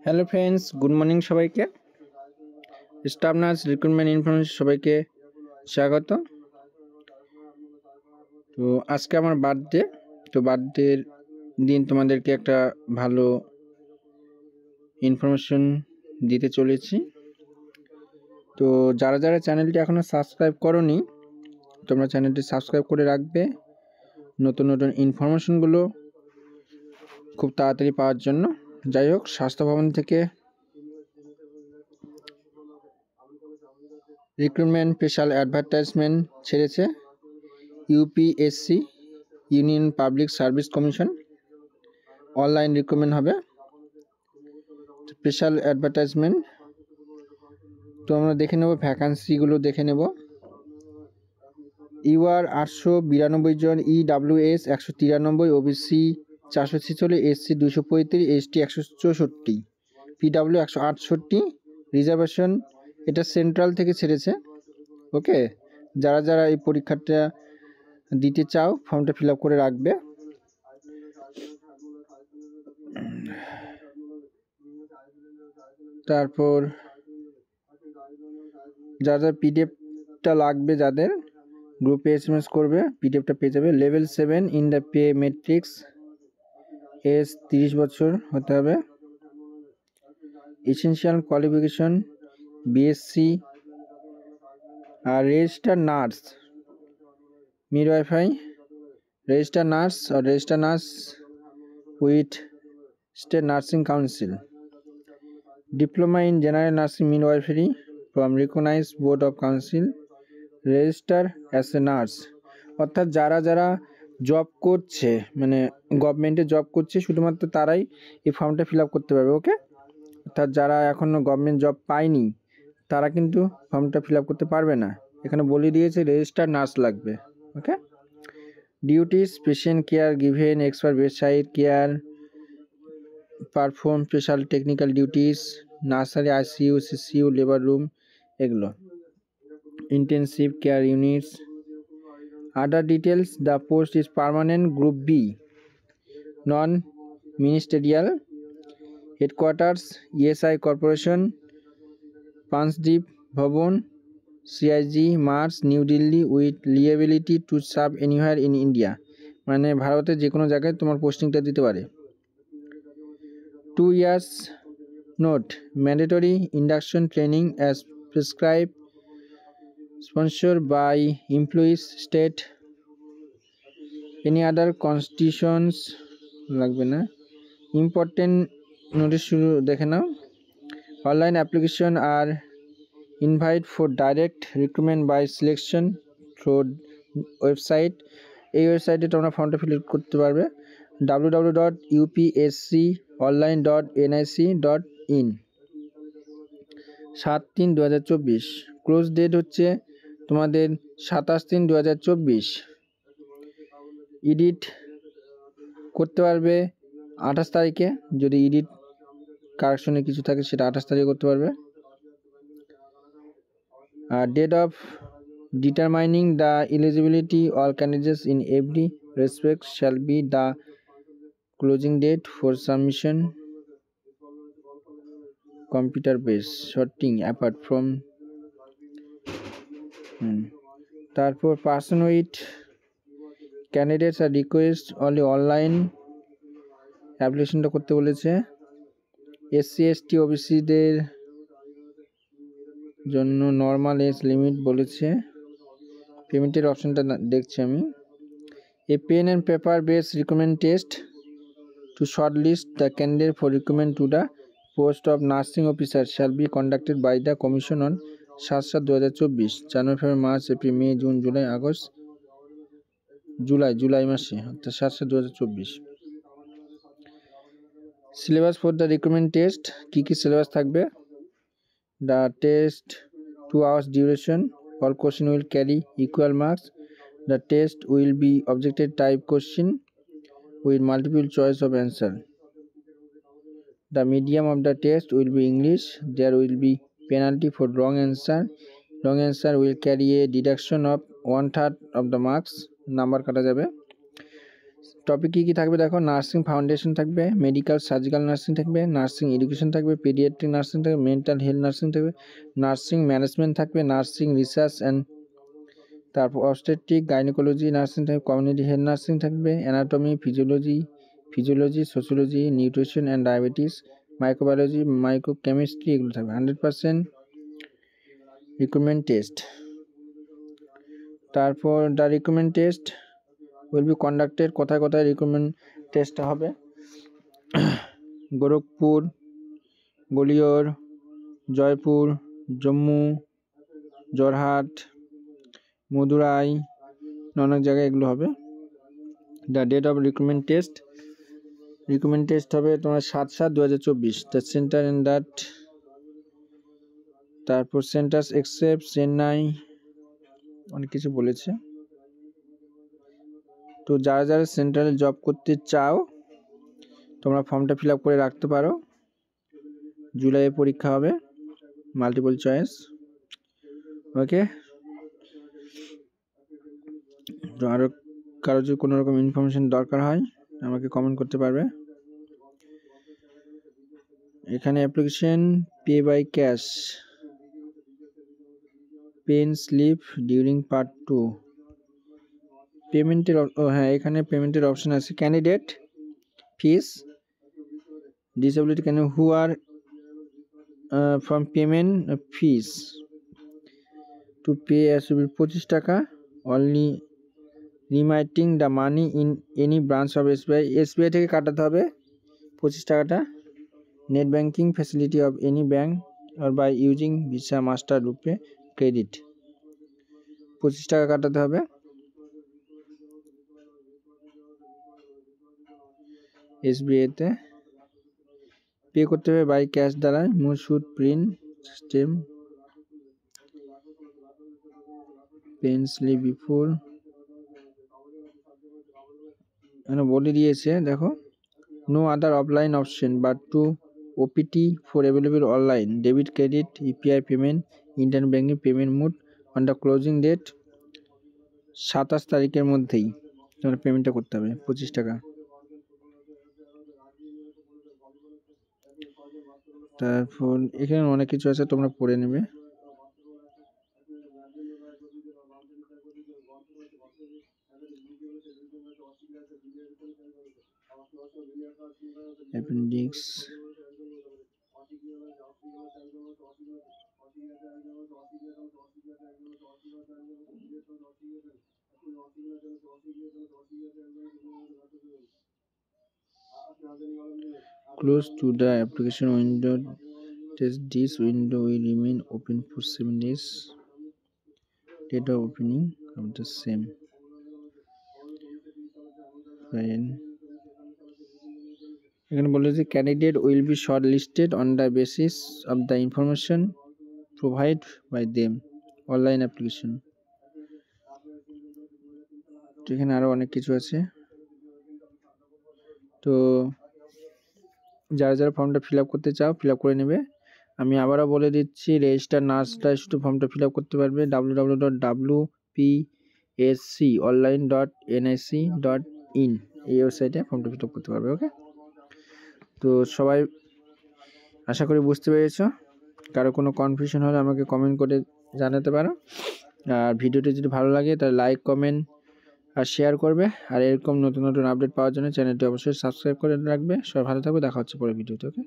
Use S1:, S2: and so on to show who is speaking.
S1: Hello friends, good morning সবাইকে। Staff nurse recruitment information সবাইকে স্বাগত। তো আজকে আমার বার্থডে, তো বার্থডের দিন তোমাদেরকে একটা ভালো ইনফরমেশন দিতে চলেছি। তো যারা যারা চ্যানেলটি এখনও সাবস্ক্রাইব করোনি, তোমরা চ্যানেলটি সাবস্ক্রাইব করে রাখবে নতুন নতুন ইনফরমেশনগুলো খুব তাড়াতাড়ি পাওয়ার জন্য। যাই হোক, স্বাস্থ্য ভবন থেকে রিক্রুটমেন্ট স্পেশাল অ্যাডভার্টাইজমেন্ট ছেড়েছে UPSC, union public service commission. Online recruitment হবে, স্পেশাল অ্যাডভার্টাইজমেন্ট। তো আমরা দেখে নেব, ভ্যাকান্সিগুলো দেখে নেব। ইউআর 892 জন, EWS 193, OBC 446, SC 235, ST 164, PW 168, reservation. এটা সেন্ট্রাল থেকে ছেড়েছে। ওকে, যারা যারা এই পরীক্ষাটা দিতে চাও ফর্মটা ফিল আপ করে রাখবে। তারপর যারা পিডিএফটা লাগবে, যাদের গ্রুপে এসএমএস করবে, পিডিএফটা পেয়ে যাবে। Level 7 in the pay matrix, age 30 বছর হতে হবে। Essential qualification BSc. আর register nurse, midwife, register nurse আর register nurse with state nursing council. Diploma in general nursing midwifery from recognised board of council, register as a nurse. অর্থাৎ যারা যারা job করছে, মানে গভর্নমেন্টে জব করছে, শুধুমাত্র তারাই এই ফর্মটা ফিল আপ করতে পারবে। ওকে, অর্থাৎ যারা এখনও গভর্নমেন্ট জব পায়নি তারা কিন্তু ফর্মটা ফিল আপ করতে পারবে না। এখানে বলে দিয়েছে রেজিস্টার নার্স লাগবে। Okay, duties patient care given, expert bedside care, perform special technical duties, nursery, ICU, CCU, labour room, এগুলো। Intensive care units. Other details, the post is permanent, group B, non ministerial. Headquarters ESI corporation, Panchdeep Bhawan, CIG, Marg, New Delhi, with liability to serve anywhere in India. মানে ভারতের যে কোনো জায়গায় তোমার পোস্টিংটা দিতে পারে। 2 years note, mandatory induction training as prescribe, sponsor by employees state. Any other constitutions লাগবে না। ইম্পর্টেন্ট নোটিশ শুরু দেখে নাও। Online application are invite for direct recruitment by selection through website. এই ওয়েবসাইটে তোমরা ফর্মটা ফিল আপ করতে পারবে, www.upsconline.nic.in। 7/3/2024। ক্লোজ ডেট হচ্ছে তোমাদের 27/3/2024। এডিট করতে পারবে 28 তারিখে, যদি এডিট কারেকশনে কিছু থাকে সেটা 28 তারিখে করতে পারবে। Date of determining the eligibility all candidates in every respect shall be the closing date for submission, computer base sorting apart from. তারপর পার্সন উইথ ক্যান্ডিডেটস আর রিকোয়েস্ট অনলি অনলাইন অ্যাপ্লিকেশনটা করতে বলেছে। এসসি এসটি ওবিসিদের জন্য নর্মাল এজ লিমিট বলেছে। পেমেন্টের অপশনটা দেখছি আমি। A pen and paper based recruitment test to shortlist the candidate for recruitment to the post of nursing officer shall be conducted by the commission on 7/7/2024। জানুয়ারি, ফেব্রুয়ারি, মার্চ, এপ্রিল, মে, জুন, জুলাই, আগস্ট, জুলাই মাসে, অর্থাৎ 7/7/2024। Syllabus for the recruitment test, কী কী সিলেবাস থাকবে? The test 2 hours duration. All question will carry equal marks. The test will be objective type question with multiple choice of answer. The medium of the test will be English. There will be penalty for wrong answer. Wrong answer will carry a deduction of 1/3 of the marks. Number কাটা যাবে। Topic কী কী থাকবে দেখো, nursing foundation থাকবে, medical surgical nursing থাকবে, nursing education থাকবে, pediatric nursing থাকবে, mental health nursing থাকবে, নার্সিং ম্যানেজমেন্ট থাকবে, নার্সিং রিসার্চ অ্যান্ড তারপর অবস্টেট্রিক গাইনোকোলজি নার্সিং থাকবে, কমিউনিটি হেলথ নার্সিং থাকবে, anatomy, physiology, sociology, nutrition and diabetes, microbiology, microchemistry, এগুলো থাকবে। 100% রিক্রুটমেন্ট টেস্ট। তারপর the recruitment test will be conducted, কোথায় কোথায় রিক্রুটমেন্ট টেস্টটা হবে, গোরখপুর, গোলিয়র, জয়পুর, জম্মু, জোরহাট, মদুরাই, অনেক জায়গায় এগুলো হবে। The date of recruitment test হবে তোমার 7/7/2024, দ্য সেন্টার ইন দ্যাট। তারপর সেন্টার্স এক্সেপ্ট চেন্নাই, অনেক কিছু বলেছে। তো যারা যারা সেন্ট্রালে জব করতে চাও তোমরা ফর্মটা ফিল আপ করে রাখতে পারো, জুলাইয়ে পরীক্ষা হবে, মাল্টিপল চয়েস। ওকে, তো আরও কারো যদি কোনো রকম ইনফরমেশন দরকার হয় আমাকে কমেন্ট করতে পারবে। এখানে application pay by cash, pen slip during part 2, পেমেন্টের হ্যাঁ এখানে পেমেন্টের অপশন আছে। Candidate fees disability candidate who are from payment fees to pay as 25 টাকা only, remitting the money in any branch of SBI থেকে কাটাতে হবে 25 টাকাটা। Net banking facility of any bank or by using Visa Master RuPay credit, 25 টাকা কাটাতে হবে। এসবিআইতে pay করতে হবে বাই ক্যাশ দ্বারা, মুশুড print system pen slip before, এখানে বলে দিয়েছে দেখো, no other offline option but to OPT for available online, debit credit UPI payment, internet banking payment mode on the closing date, 27 তারিখের মধ্যেই তোমরা পেমেন্টটা করতে হবে 25 টাকা। তারপর এখানে অনেক কিছু আছে তোমরা পড়ে নেবে। Appendix, close to the application window, this window will remain open for 7 days, date of opening of the same. এখানে বলে যে candidate will be shortlisted on the basis of the information provide by them online application. তো এখানে আরও অনেক কিছু আছে। তো যারা যারা ফর্মটা ফিল আপ করতে চাও ফিল আপ করে নেবে। আমি আবারও বলে দিচ্ছি, রেজিস্টার নার্সরা শুধু ফর্মটা ফিল আপ করতে পারবে www.psconline.nic.in এই ওয়েবসাইটে ফর্মটা ফিল আপ করতে পারবে। ওকে, তো সবাই আশা করি বুঝতে পেরেছো। কারো কোনো কনফিউশন হলে আমাকে কমেন্ট করে জানাতে পারো। আর ভিডিওটি যদি ভালো লাগে তাহলে লাইক কমেন্ট আর শেয়ার করবে। আর এরকম নতুন নতুন আপডেট পাওয়ার জন্য চ্যানেলটি অবশ্যই সাবস্ক্রাইব করে রাখবে। সবাই ভালো থাকবে, দেখা হচ্ছে পরের ভিডিওতে। ওকে।